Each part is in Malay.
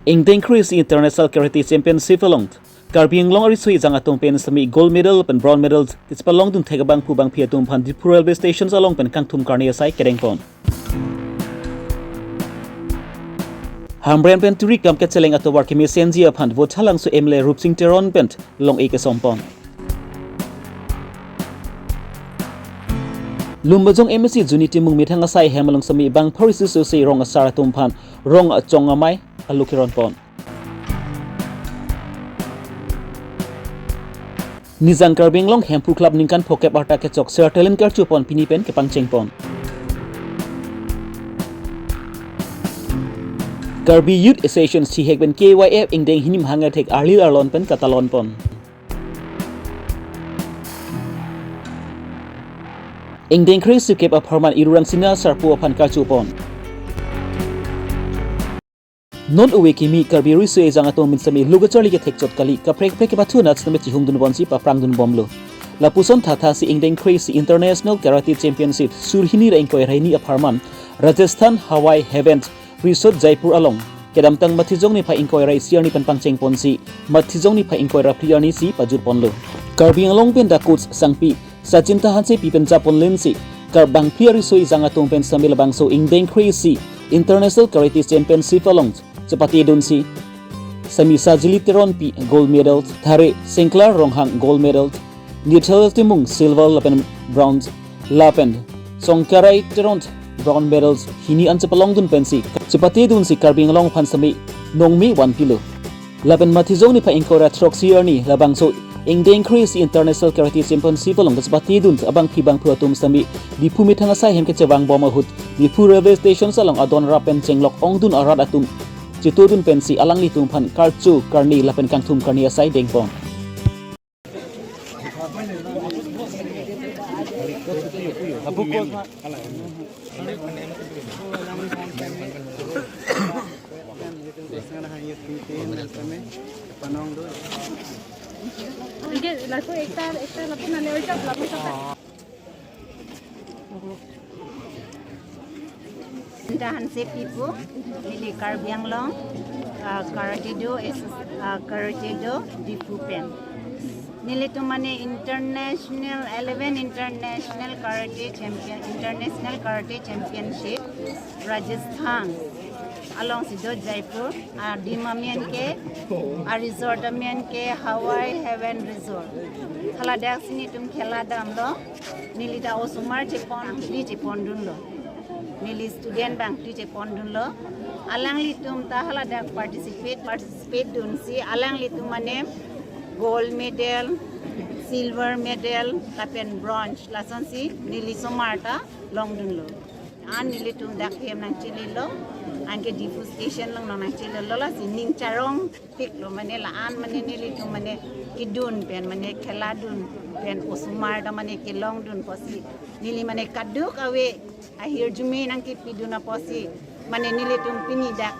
Ingdeng Chris International Karate Championship along Karbi Longri Abirta pen sami gold medal pen bronze medal tispalong dun thegabang pubang piatum pan Dipu railway stations along pen kangtum karnia sai kedengpon. Hambrand pen turi kam ketseleng ato war kimi senji aphan votalang su emle rupsing teron pen long eke sompon. Lumbajong MSC Junity mung mithanga sai hemalong sami bang phorisi su sei rong asara tumphan rong chongamai alukiron pon. Nizang Karbi Long Hempu Club ningkan pokep arta kecok sertelen karchu pon pinipen ke pangceng pon. Karbi Youth Association si hekben KYF ingdeng hinim hangar tek arlil arlon pen katalon pon. Ingdeng Chris sukep aparman irurang sina sarpu apan karchu pon. Non uwe kimi Karbi Risue jangato min sami lugachali ke thekchot kali ka prek ke bathu nats name chihung dun bonsi pa prang dun bomlo la puson thatha si Ingdeng Chris International Karate Championship surhini ra ingkoi raini aparman Rajasthan Hawaii Heavens Resort Jaipur along kedam tang mathijong ni pha ingkoi rai siar ni pan pangcheng ponsi mathijong ni pha ingkoi ra priya ni si pajur ponlo Karbi along pen da coach sangpi Sachinta hanse pipen japon lensi karbang priya Risue jangato pen sami labang so Ingdeng Chris International Karate Championship along Sepati dunsi semi sajili teron pi gold medal thare sengklar ronghang gold medal neutral timung silver lapen bronze lapen songkarai teron bronze medals hini an chapalong dun pensi sepati dunsi Karbi long phan sami nongmi 1 kilo lapen mathijong ni pha inkora throxier ni labang so Ingdeng Chris International Karate Championship along sepati dun abang phibang phuatum sami dipu mithanga sai hemke chewang boma hut dipu railway station salong adon rapen chenglok ong dun arat atum Citudun pensi alang li tumpan karchu karni lapen kangtum karni asai dengpon. Dahan sepipu ini Karbi Long karate do Dipu pen nili tu mane international 11 international karate championship Rajasthan along sido Jaipur dimamian ke resort amian ke Hawaii Heaven Resort khala dak sini tum khela dam lo nili da osumar chepon li chepon dun lo Nili student bank teacher pondun lo alang litum tahala dak participate dun si alang litum mane gold medal silver medal lapen bronze lason si nili somarta long dun lo an nili tum dak hem nang chili lo anke Dipu station lang nang chili lo la sining charong tik lo mane la an mane nili tum mane kidun pen mane kheladun pen osumar da mane ke long dun posi nili mane kaduk awe ahir jumi nang ki piduna posi mane nili tum pini dak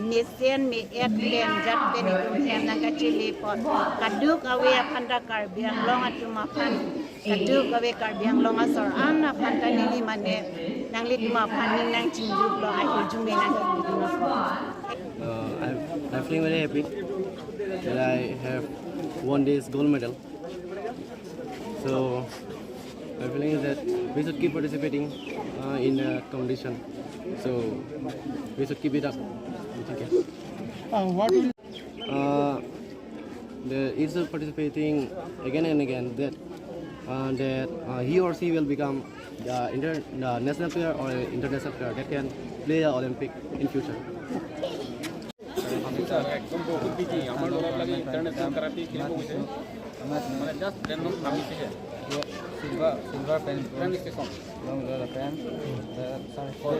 mesen me et len jat pen tum hem nang ka chili pot kaduk awe phanda Karbi long atuma phan kaduk awe Karbi long asor an phanda nili mane nang li tuma phan nang chinduk lo ahir jumi nang ki piduna I'm feeling very happy that I have won this gold medal. So my feeling is that we should keep participating in the competition. So we should keep it up. Thank you. What will Is participating again and again that he or she will become the national player or international player that can play the Olympic in future. একদম বহুত বিজি আমার লগ লাগি international karate খেলব হইছে মানে just random নামিছে silver pen grand station long the pen সার for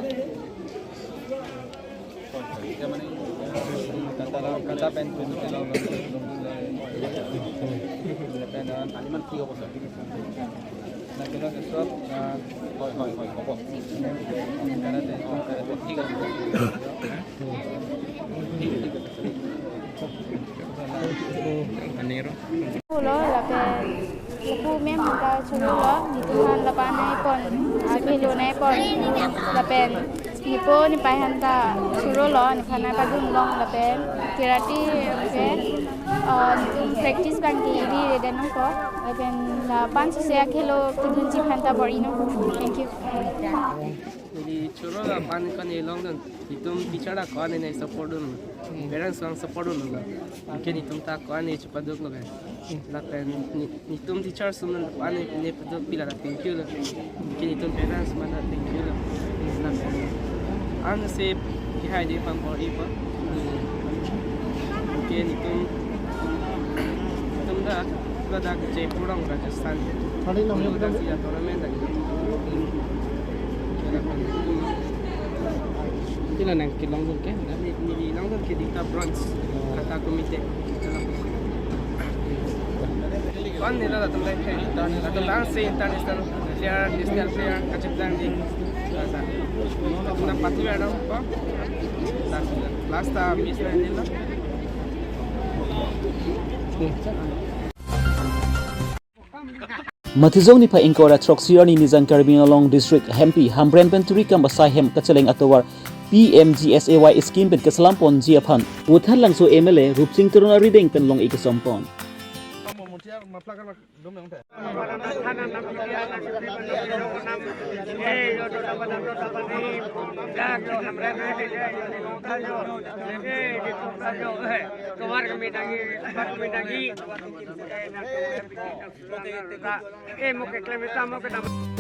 মানে কাটা পেন পেন লং পেন আনিমান কি হ'ব স্যার না কেন সব হয় হয় হয় হ'ব কারাতে ঠিক আছে Lo là cái phu mem ka chulu lo ni tuhan la pa nai pon a pelu nai pon la pen ni po ni pai hanta suro lo ni khana pa dum long la pe tirati pe ni practice kan ki di de no ko ben la pan se khelo kidun ji hanta bori no thank you jadi choro la pan kan elong dan itum teacher da ko ne support dun parents lang support dun la ke itum ta ko ne chupaduk no la pen itum teacher sunan pan ne paduk bila thank you ke itum parents mana thank you la an se ki hai de pan bori pa ke itum da da Jaipur orang Rajasthan hari namanya kita sih tournament lagi Kila nang kilang dun ke? Ni lang dun ke dita bronze kata komite. Kan nila datam lai ke datam lang se international player national player kaciptan di kata. Apna pati ada apa? Last time miss nila. Mathizong ni pa ingkora troxier ni nizang Karbi Longri district hempi hambren penturi kam basai hem kacheleng atowar PMGSAY scheme pen kasalampon jiaphan uthan langso MLA rupsing teruna rideng pen long ikasompon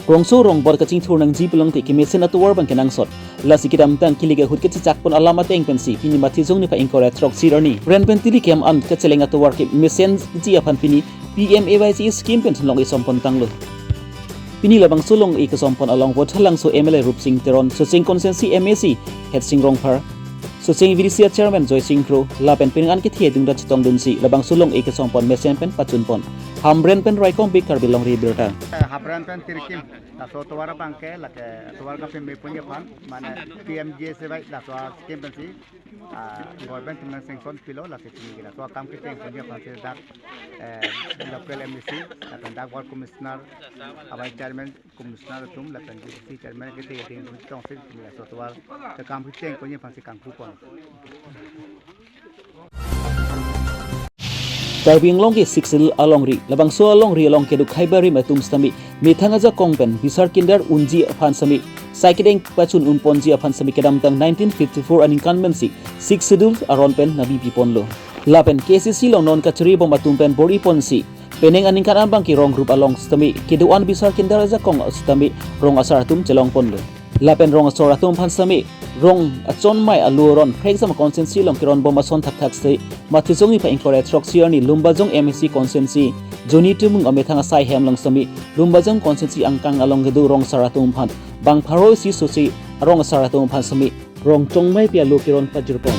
Rongso rong bor kaching thur nang ji pelong te kimesen atowar bang kenang sot lasi kidam tang kiliga hut ke chak pon alama teng pensi pini mathizong ni pa ingkora troxier ni ren pentili kem an kacheleng atowar ke mesen jiaphan pini PMAYC scheme pen long isompon tanglo pini labang sulong ikasompon along wothalang so MLA rupsing teron so sing consensi MAC head sing rong par so sing VDC chairman Joy Singkro lapen pingan ke thie dungda chitong dunsi labang sulong ikasompon mesen pen pachunpon hambren pen raikong bi Karbi Longri Abirta hambren pen tirkim la so towara bangke la ke towara ka pembe punya pan mana PMGSAY la so scheme pen si government men sanction pilo la ke tini la so kam ke teng punya pan se dak local MDC la dak war commissioner abai chairman commissioner tum la pen si chairman ke te ding tong se la so towar ke kam ke teng punya pan se kam ku pon Karbi Longri Sixil Alongri labang so Alongri along keduk Khaibari matum stami mithangaja kongpen bisar kinder unji aphan sami saikideng pachun unponji aphan sami kedam tang 1954 aning convensi 6 schedule aron pen nabi piponlo lapen KCC long non kachuri bom matum pen bori ponsi peneng aning kan ambang ki rong group along stami keduan bisar kinder aja kong stami rong asar tum celong ponlo lapen rong asor atum phan sami rong achon mai aluron khreksam consensi long kiron bom ason thak thak se mathizong ni pa ingkore troxier ni lumbajong MSC consensi joni tumung amethanga sai hem long sami lumbajong consensi angkang along gedu rong saratum phan bang pharo si sosi rong saratum phan sami rong chongmai pia lukiron pajurpon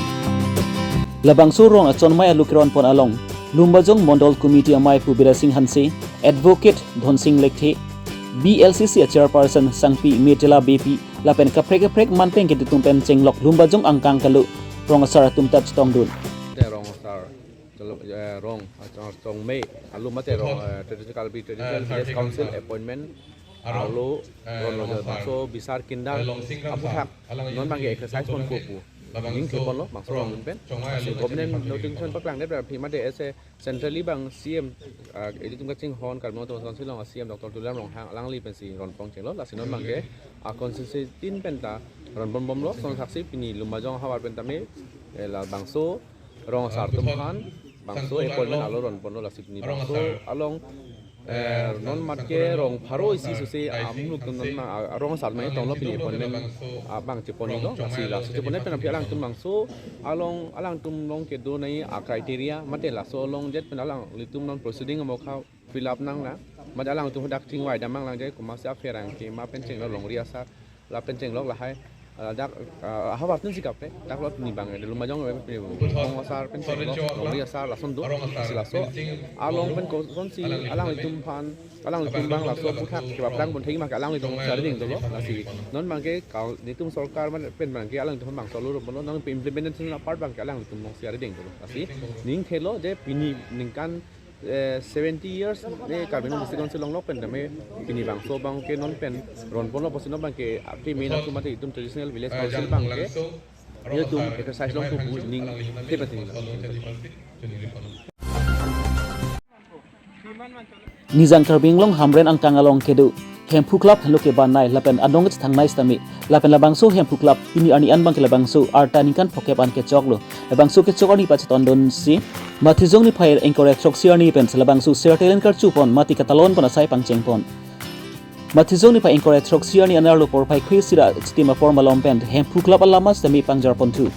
labang su rong achon mai alukiron pon along lumbajong mondol committee amai pu birasing hanse advocate dhonsing lekhe BLCC chairperson Sangpi Metela BP lapen kaprek manpeng ke tumpen chenglok lumbajong angkang kalu rong asar tum tat stong dun rong asar rong tong me alu mate rong traditional village council appointment alu ron so bisar kindal apuhak non bangge exercise kon kopu ning ke polo bang so pen government notification paklang ne pi mate ese centrally bang CM edi tum kaching hon karmo to council long CM Dr. Tulam rong hang langli pen si ron pong chelo la sinon bangge a consensus tin penta ron bom lo song saksi pini lumbajong hawar pentame la bang so rong asar tum khan bang so appointment alo ron pon lo la sipni bang so along non matke rong pharo isi suse amnuk non ma rong sal mai tong lo pi appointment bang che pon lo si la se pon pen pi alang tum bang so alang tum long ke do nai a criteria mate la so long jet pen alang litum non proceeding mo kha fill up nang la ma alang tum dak ting wai damang lang je ko ma sa ferang ke ma pen cheng lo long ria sa la pen cheng lo la hai dak hawat nun sikap dak lot ni bang de lumajong ong asar pen cheng lo long ria sa la son do si la so along pen kon si alang litum phan alang litum bang la so puthak ke bap dang bon thei ma ka alang litum sa ding do lo la si non bang ke ka ni tum sarkar man pen bang ke alang tum bang so lo bon non implementation la part bang ke alang litum mong sia ding do lo la si ning thelo je pini ning kan 70 years Karbi Longri Council long pen dame pini bang so bang ke non pen ron pon lo posin bang ke akti main aku mati itum traditional village council bang ke dia tum exercise long tu ning te pati Nizang Karbi Long Hamren ang kangalong kedu Hempu Club haluke banai lapen adong thang nice tami lapen labangso Hempu Club ini ani an bang ke labangso arta nikan pokepan ke choklo labangso ke chokani pachi tondon si matizong ni phair encourage chok siarni pen labangso sertelen kar chupon mati katalon pon asai pangcheng pon matizong ni pa encourage chok siarni anarlo por pai khrisira stima formalom pen Hempu Club alamas tami pangjar pon tu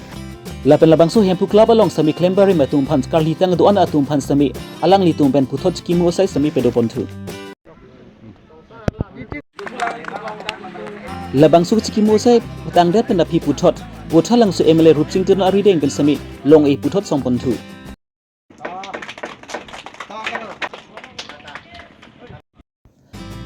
lapen labangso Hempu Club along sami klembari matum phans karli tang do an atum phans sami alang litum pen puthot kimu sai sami pedo pon tu labang su chiki mo sai patang det na pi puthot bothalang su emele rupching tin ari deng pen sami long e puthot sompon thu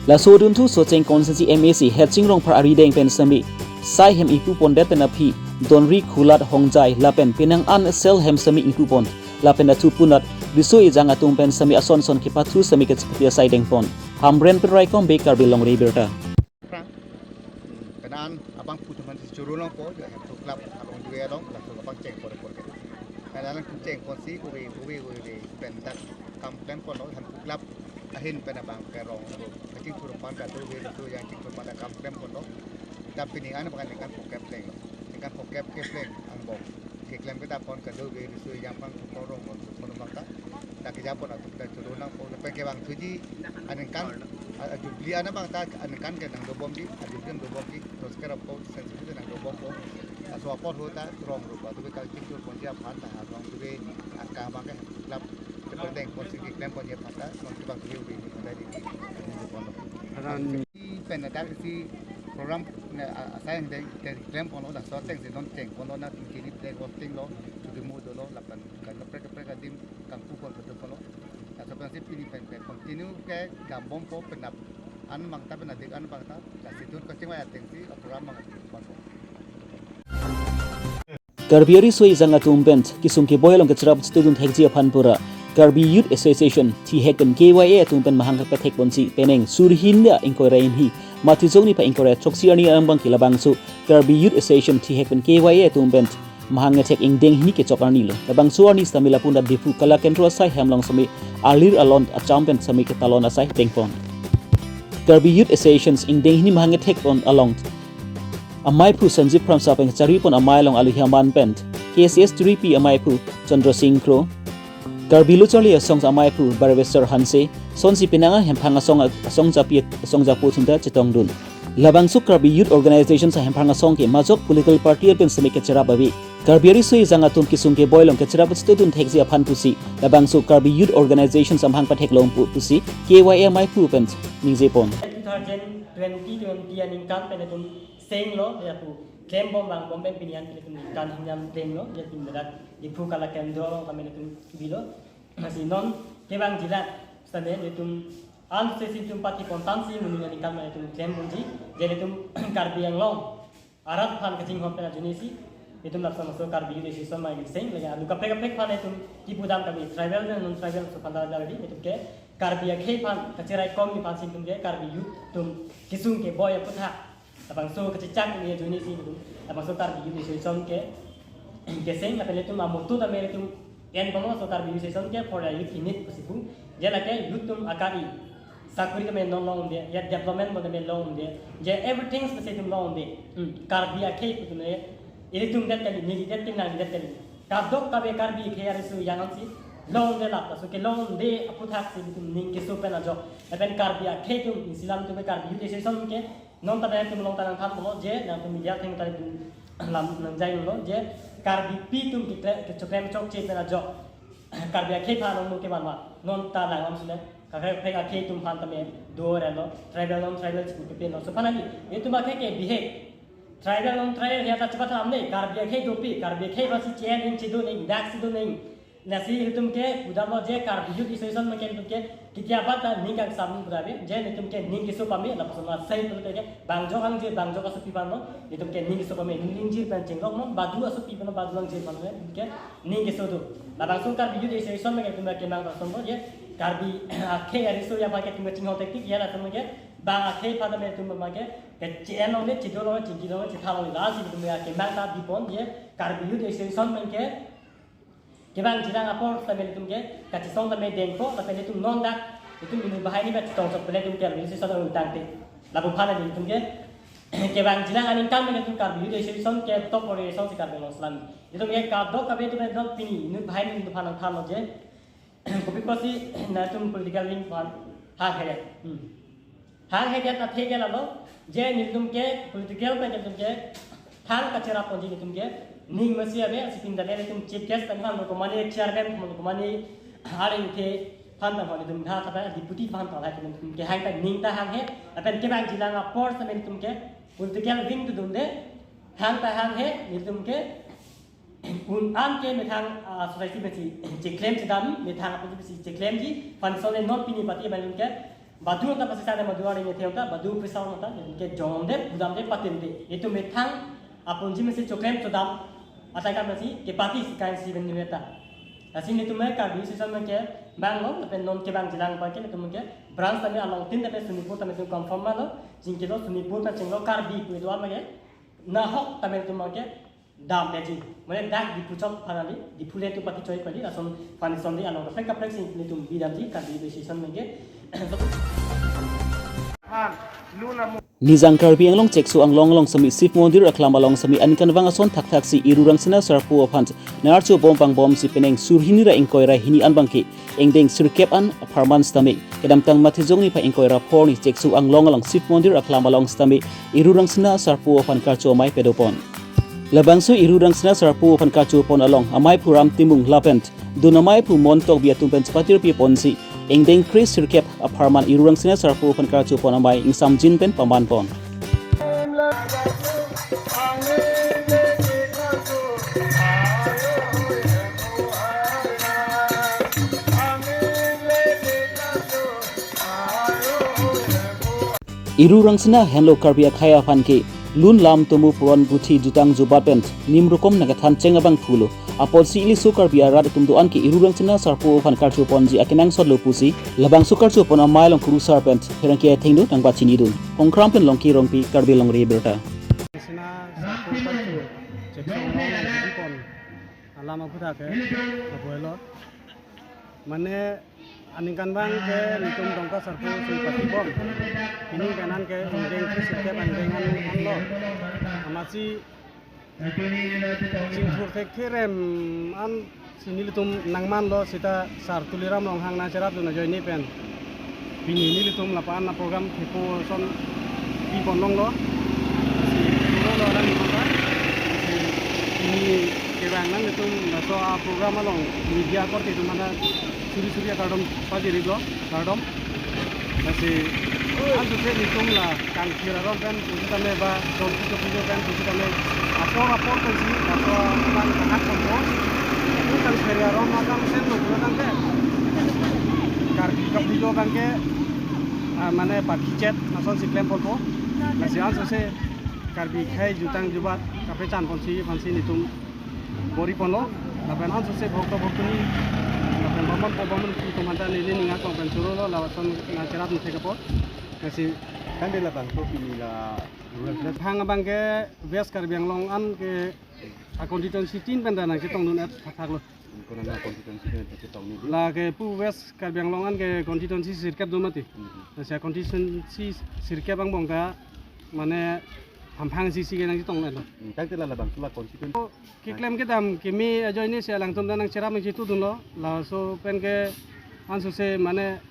la so dun thu so cheng consensi MAC hatching rong par ari deng pen sami sai hem ipu pon det na pi donri khulat hongjai lapen pinang an sel hem sami ipu pon lapen na thu punat biso e janga tum pen sami ason son ki pathu sami ke chipia sai deng pon hamren pen rai kom be Karbi Longri Abirta Kenan abang putu man juru long ko ya tu klub abang dua long la tu abang ceng ko ko kenan ku ceng ko si ko we pen tak kam plan ko no han klub ahin pen abang ke rong ko kecing tu pan ka tu we tu yang cing tu pan kam plan ko no tapi ni an bukan dengan pokep pleng dengan pokep ke pleng ang bok ke klem kita pon ka tu we tu yang pang ko rong ko bang ta tak japon atau kita juru long ko pe ke bang tuji anen kan jubli ana bang ta anen kan ke nang do bom di adibem do bom di terus kerap ko sensitif nang do bom ko so apa hota rong rupa tu ka tiktur pon dia phan ta rong tu we ka bang ke lap seperti pon si klem pon dia phan ta rong bang tu we ni tadi ran pen ta si program saya yang klem pon da so teng si non teng pon na kini te ko ting lo tu mu do lo lapan kan prek dim kang pu pon betul pon lo sebenarnya pilih pen continue ke gambom po penap an mangta penadik an bangta la situr kecing wa atensi program mang pon Karbi soi janga tumbent kisum ke boylong ke chrap student hekji phanpura Karbi Youth Association thi heken KYA tumpen mahang ka thek bonsi peneng surhin ya inkorain hi matizong ni pa inkora choksiani ambang kilabang su Karbi Youth Association thi heken KYA tumbent mahang thek ingdeng hini ke chokarni lo labang suarni stamila punda difu kala kendro sai hamlong sami alir alon achampen sami ke talon asai tengpon Karbi Youth Associations ingdeng hini mahang thek on along amai pu sanjip pram sapeng chari pon amai long alu hiaman pent KCS 3P amai pu Chandra Singh Kro Karbi Luchali asong amai pu Barvesar Hanse sonsi pinanga hempanga song japi song japu thunda chitong dun labang su Karbi Youth Organization sa hempanga song ke majok political party pen sami ke chara babi Karbi sui janga tum kisung ke boylong ke chara student thekji aphan pusi labang su Karbi Youth Organization samhang pathek long pusi KYA mai pu pen ningje pon 2020 aning kan pen seng lo ya pu kem bom bang bom ben pinian tum kan hinyam tem lo ya tum berat di pu kala kendro kami tum bilo masih non ke bang jilat stane tum an se si tum pati kontansi munun aning kan tum kem bunji jadi tum Karbi yang long arat phan kecing hom pena junisi itu laksa masuk Karbi di sisa mai seng lagi adu kapek phan itu tipu dam kami tribal dan non tribal so pandar jadi itu ke Karbi ya ke phan kecerai kom ni pan tum ke Karbi yu tum kisung ke boy putha abang so kecicak ni juni si itu abang so Karbi yu di sisa ke geseng lapel itu mamutu da mere tum en bono so Karbi yu sisa ke for youth unit pasipu jela ke youth tum akari sakuri kami non long dia ya development mo kami long dia je everything se tum long dia Karbi ya ke tum ne ini tum dat kali ni dat ting nang dat kali kadok kabe Karbi ke arisu yang ansi long de la so ke long de aputhak si tum ning ke so pena jo even Karbi ya ke tum silam tum Karbi yu de sisa ke non ta tum long tanang tham mo je na tum media thing ta tum lam nang jai lo je Karbi pi tum ke chokrem chok che pena jo Karbi ya ke pha long ke banwa non ta la ngam sule kakak peka ke tum phan ta me do re lo tribal non tribal ku pe no so panali e tum ke behave tribal non tribal ya ta cepat amne Karbi ya ke dopi Karbi ke basi chen in chido nei dak sido nei nasi tum ke udam lo je Karbi Youth Association me ke tum ke kitia bata ning kang sam brabe je ne tum ke ning ke so pame la pasona sai tum ke bangjo ang je bangjo ka so pi pan no e tum ke ning ke so pame ning jir pan cheng no badu aso pi pan badu ang je pan ke ning ke so do la bang so Karbi Youth Association me ke tum ke nang so mo je Karbi ke ariso ya pakai tumbe tinggal teknik ya lah temen ke bang ke pada me tumbe make ke cien orang ni cidol orang cingkil orang cithal orang lasi tumbe ya ke bang tak dipon je Karbi itu extension men ke bang jirang apor tumbe tumbe ke cisong tumbe dengko tapi itu non dak itu minum bahaya ni bet tong sok tumbe tumbe extension orang tangte lalu pada ni tumbe ke bang jirang aning kan men tumbe Karbi itu extension ke top operation si Karbi Longri itu me ka dok kabe tumbe dok pini minum bahaya ni tumbe panang thal je kopi pasti natum political link pan hang heget tak hege lalu je nitum ke political pe nitum ke hang kacera ponji nitum ke ning masih ada sipin dale nitum chief guest kan ko mani chairman ko mani haring ke pan ta nitum ha ta deputy pan ta nitum ke hang ta ning ta hang he apen ke bang jilang apor sa nitum ke political link tu dunde hang ta hang he nitum ke an ke metang society besi claim sedami metang apa besi claim ji fansole non pini pati balun ke badu ta pasi sada maduari me theota badu pisau nota ke jomde budam de patente itu metang apun ji mesi claim sedam asai kan mesi ke pati kan si ben meta asin itu mereka di sisa ke bango tapi non ke bang jilang pa ke itu ke branch tame along tin tapi sunipur tame tu confirm malo jingke do sunipur ta cenglo Karbi ku itu ama ke na hok tame tu ke dam beji, mana dak di pucuk panali, di pulen tu pati coy kali, langsung panis sondi along. Tapi kapal sini ni tu bidam ji, Karbi decision menge. Nizang Karbi ang long ceksu ang long sami sif mondir aklam along sami anikan wang ason tak si irurang sina sarpu opant narcho bom si peneng surhinira ingkoira hini anbangki engdeng sirkep an aparman stami kedam tang matizong ni pa ingkoira porni ceksu ang long sif mondir aklam along stami irurang sina sarpu opant karcho mai pedopon. Labangso irurang sina sarpu pan kacu pon along amai puram timung lapent dunamai pu montok bia tumpen sepatir pi ponsi engdeng kris sirkep aparman irurang sina sarpu pan kacu pon amai insam jin pen paman pon irurang sina henlo Karbi khaya pan ke lun lam tomu puron buthi jutang jubapen nimrukom nagathan chengabang phulo apol si ili sukar biara tum do an ki irurang china sarpo phan karchu ponji akinang sot lopusi labang sukar chu pon amai long kuru sarpent herang ke thengdu tangba chini dun ongkram pen longki rongpi Karbi Longri Abirta sina sarpo karchu chekong long pon alama kutha ke apoelo mane aningkan bang ke nitum dongka sarpo si pati bom ini kanan ke indeng ki sike bandengan anlo amasi singthur tek kerem an sinili tum nangman lo sita sar tuliram long hang na cerat duna joini pen bini nili tum lapan na program thipo son ki bonong lo si lo ran mata ini kerang nan tum na so program long media korti tum mana suri kardom padi riglo kardom masih antu se nitum la kan kira ron kan kita me ba dor kita punya kan kita me apor kan sih atau kan anak kompor itu kan kira ron macam sen lo kan ke Karbi video kan ke mana pakai chat nason si klaim polpo masih antu se Karbi khai jutang jubat kape chan ponsi nitum bori ponlo lapan antu se bokto ni Baman itu mantan ini ningat kompen suruh lo lawasan ngacerat mesti kapot masih kan dia labang tu pilih lah hang abang ke West Karbi Long an ke konstitusi tin pendana kita tong dunet thak lo Korana konstitusi ni kita tahu ni lah ke pu West Karbi Long an ke konstitusi sirkap do mati masih konstitusi sirkap bang bongka mana hampang sisi ke nang kita tong lo kan dia labang tu lah konstitusi ki klaim ke dam ki mi ajo ini se lang tum danang ceram ci tu dun lo la so pen ke ansu se mane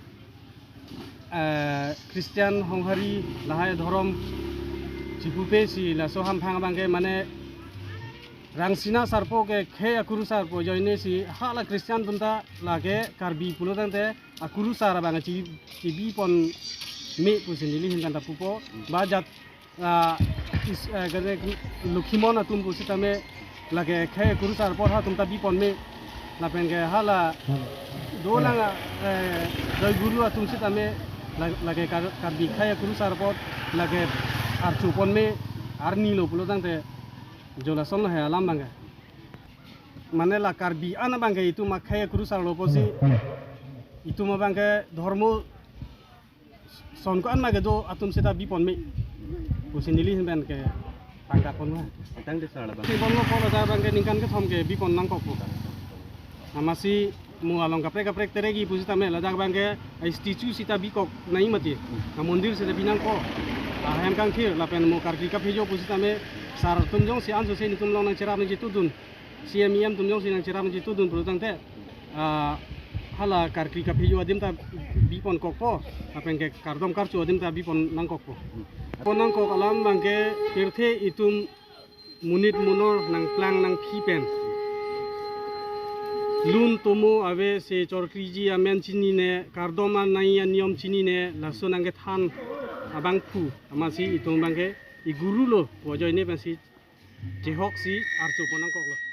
Christian honghari lahai dhorom cipupe si la so ham phang bang ke mane rangsina sarpo ke khe akuru sarpo jo ini si hala Christian tunta la ke Karbi pulo tante akuru sara bang ci bi pon me pusin lili hintan ta pupo bajat gade lukhimon atum pusita me lage khe kuru sar por ha tum ta bi pon me la pen ke hala do langa doi guru atum sita me lage Karbi khe kuru sar por lage ar chu pon me ar ni lo pulo tang te jola son he alam bang mane la Karbi ana bang itu ma khe kuru sar lo posi itu mah bangke dhormo sonkoan mah gedo atum sita bipon mi pusinili ben ke pangkat pon mah tang de sala bang bipon lo polo da bangke ningkan ke thom ke bipon nang kok bukan amasi mualong kaprek teregi pusita me ladak bangke statue sita bikok nai mati mondir sita binang ko hem kang thir lapen mo karki ka phejo pusita me sar tumjong si anso se ni tumlong nang cerap ni tutun CMM tumjong si nang cerap ni tutun prutang te hala karki ka phejo adim ta bipon kokpo apen ke kardom karchu adim ta bipon nang kokpo pon nang kok alam bangke tirthe itum munit munor nang plang nang phipen lun tomo ave se chorkriji amen chini ne kardoma nai niom chini ne laso nangge than abang pu amasi itung bangke iguru lo wajoi ne pensi jehok si archo ponang kok lo